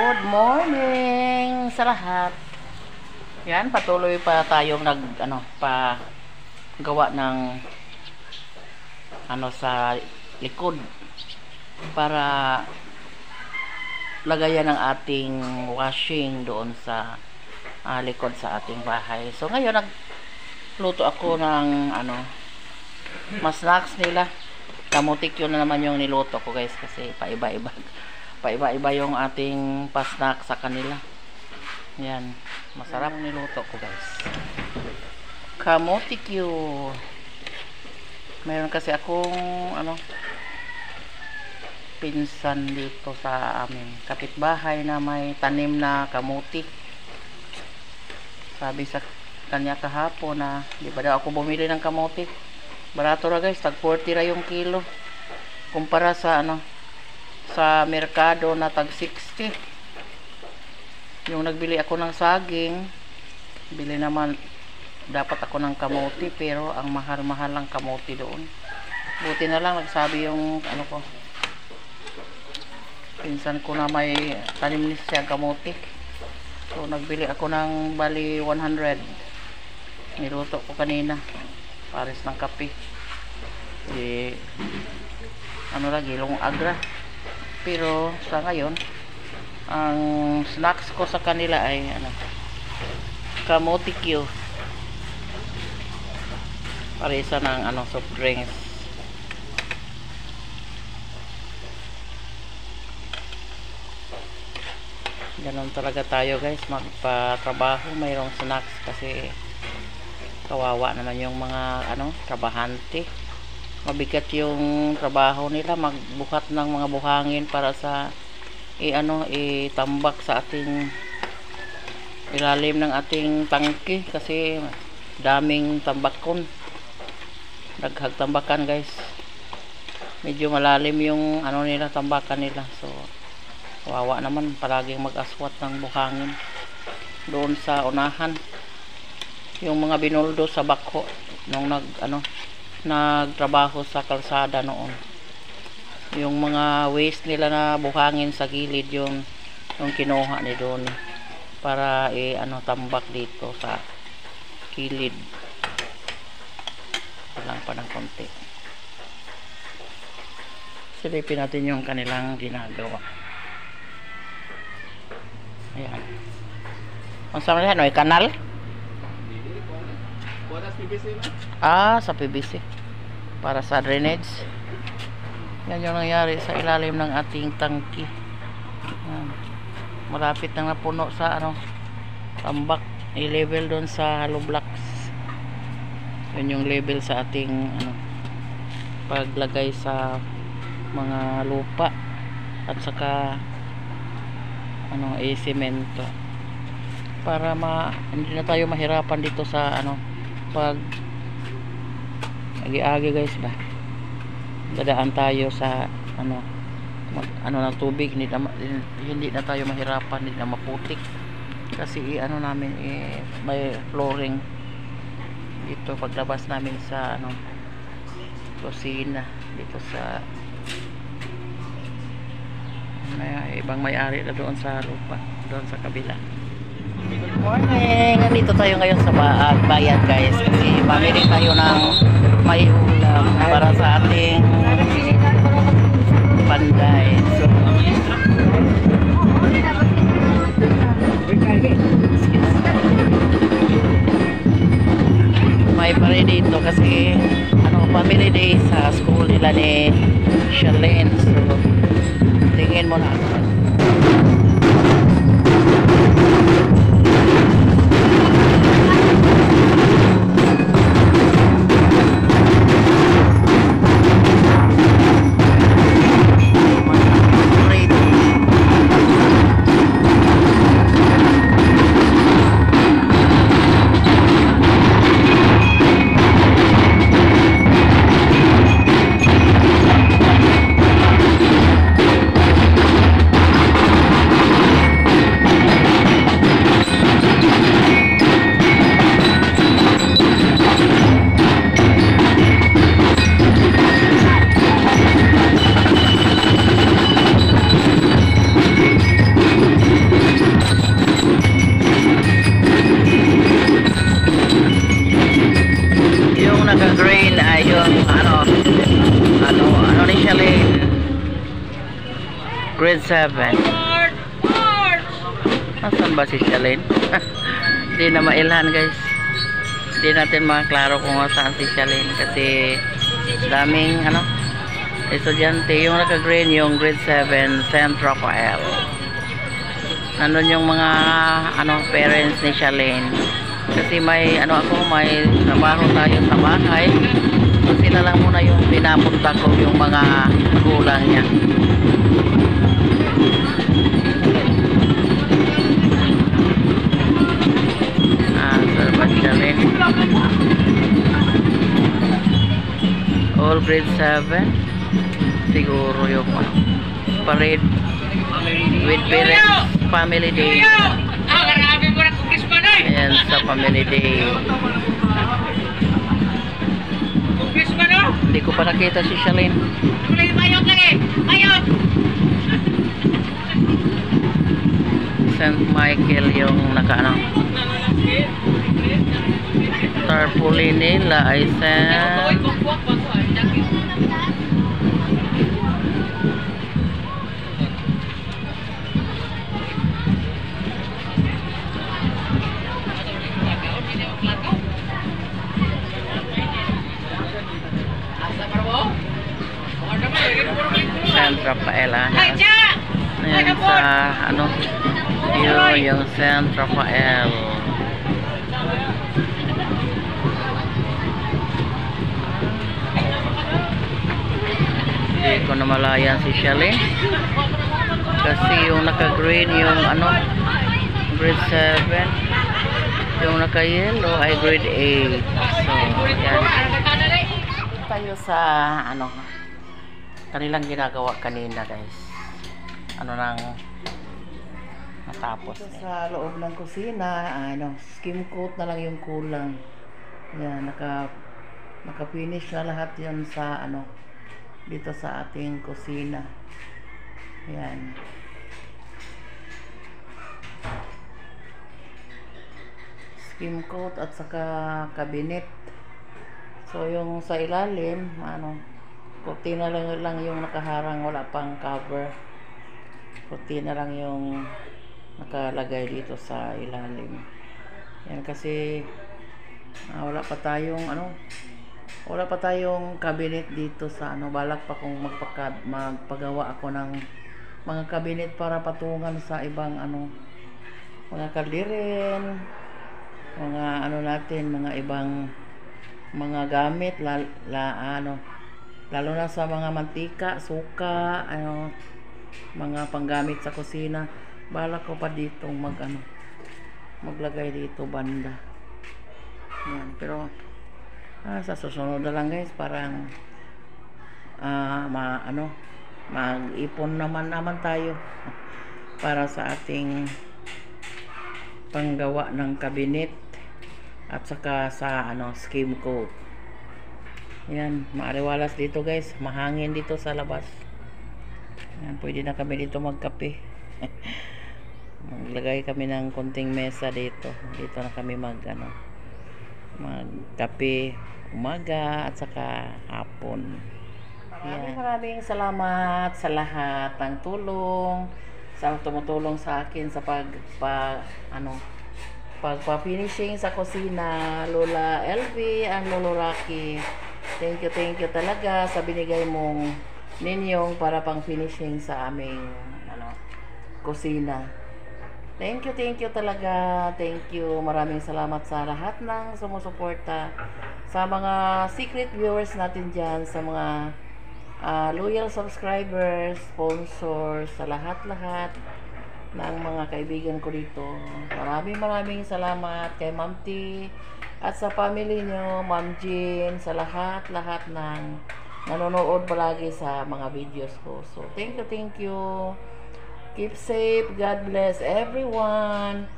Good morning sa lahat. Yan, patuloy pa tayong gawa ng sa likod para lagayan ng ating washing doon sa likod sa ating bahay. So ngayon nagluto ako ng mas snacks nila. Kamutik yun na naman yung niluto ko, guys, kasi paiba-iba yung ating pa-snack sa kanila. Yan, masarap niluto ko, guys. Kamutik yun. Meron kasi akong pinsan dito sa amin, kapitbahay, na may tanim na kamuti. Sabi sa kanya kahapon na di ba daw ako bumili ng kamuti. Barato ra, guys, tag 40 ra yung kilo kumpara sa sa merkado na tag 60. Yung nagbili ako ng saging, bili naman dapat ako ng kamuti, pero ang mahal-mahal ng kamuti doon. Buti na lang nagsabi yung pinsan ko na may tanim siya kamuti. So nagbili ako ng bali 100. Niluto ko kanina pares ng kape. Gilong agra. Pero sa ngayon, ang snacks ko sa kanila ay kamuti Q. Paresa ng soft drinks. Ganon talaga tayo, guys, magpatrabaho, mayroong snacks, kasi kawawa naman yung mga trabahante. Mabigat yung trabaho nila, magbuhat ng mga buhangin para sa itambak sa ating ilalim ng ating tangke, kasi daming tambakon, daghag tambakan, guys. Medyo malalim yung nila, tambakan nila. So kawawa naman, palaging mag-aswat ng buhangin doon sa unahan. Yung mga binuldo sa bako nung nagtrabaho sa kalsada noon, yung mga waste nila na buhangin sa gilid, yung kinuha ni doon para tambak dito sa kilid. Lang pa ng konti. Silipin natin yung kanilang ginagawa. Ayan. Ang sama nila, may kanal? Sa PVC para sa drainage. Yan yung nangyari sa ilalim ng ating tangki. Malapit na napuno sa tambak. I-level doon sa hollow blocks. Yun yung level sa ating paglagay sa mga lupa at saka semento, para hindi na tayo mahirapan dito sa pag agi-agi, guys, ba dadaan tayo sa ng tubig, hindi na tayo mahirapan, hindi na maputik, kasi namin may flooring dito paglabas namin sa kusina dito sa may ibang may-ari na doon sa lupa, doon sa kabila. Good morning! Nandito tayo ngayon sa bayan, guys, kasi mamili tayo ng may ulam para sa ating panday. So may pare dito kasi family day sa school nila ni Charlene. So tingin mo na 7. Nasaan ba si Shalyn? Hindi na mailhan guys. Hindi natin maklaro kung saan si Shalyn kasi daming estudyante. Yung naka-green yung grade 7 St. Raphael. Nandun yung mga parents ni Shalyn. Kasi may may trabaho tayo sa bahay. So sila lang muna yung pinapunta ko, yung mga magulang niya. All grade 7 siguro yung parade with parents family day. Ayan sa family day. Hindi ko pa nakita si Shalyn. St. Michael yung tarpaulin nila ay St. Raphael. Ayan sa yung St. Raphael. Hindi ko na malayan si Shalyn kasi yung naka-green yung grade 7, yung naka-yellow ay grade 8. So yan tayo sa kanilang ginagawa kanina guys. Nang natapos sa loob ng kusina, skim coat na lang yung kulang. Yan, naka-finish na lahat yan sa dito sa ating kusina. Yan. Skim coat at saka cabinet. So yung sa ilalim, puti na lang yung nakaharang, wala pang cover. Puti na lang yung nakalagay dito sa ilalim. Yan kasi wala pa tayong cabinet dito sa balak pa kung magpagawa ako ng mga cabinet para patungan sa ibang mga kalderin, mga natin, mga ibang mga gamit lalo na sa mga mantika, suka, mga panggamit sa kusina. Balak ko pa dito maglagay dito banda. Yan, pero sa susunod na lang guys, parang mag-ipon naman tayo para sa ating panggawa ng cabinet at saka sa skim coat. Yan, maariwalas dito guys, mahangin dito sa labas. Yan, pwede na kami dito magkape. Maglagay kami ng konting mesa dito. Dito na kami magkape umaga at saka hapon. Maraming salamat sa lahat ng tulong, sa tumutulong sa akin sa pagpa-finishing sa kusina. Lola LV and Lolo Rocky, thank you talaga sa binigay mong ninyong para pang finishing sa aming kusina. Thank you talaga. Thank you. Maraming salamat sa lahat ng sumusuporta, sa mga secret viewers natin dyan, sa mga loyal subscribers, sponsors, sa lahat ng mga kaibigan ko dito. Maraming salamat kay Ma'am T at sa family nyo, Ma'am Jean, sa lahat ng nanonood palagi sa mga videos ko. So thank you. Keep safe. God bless everyone.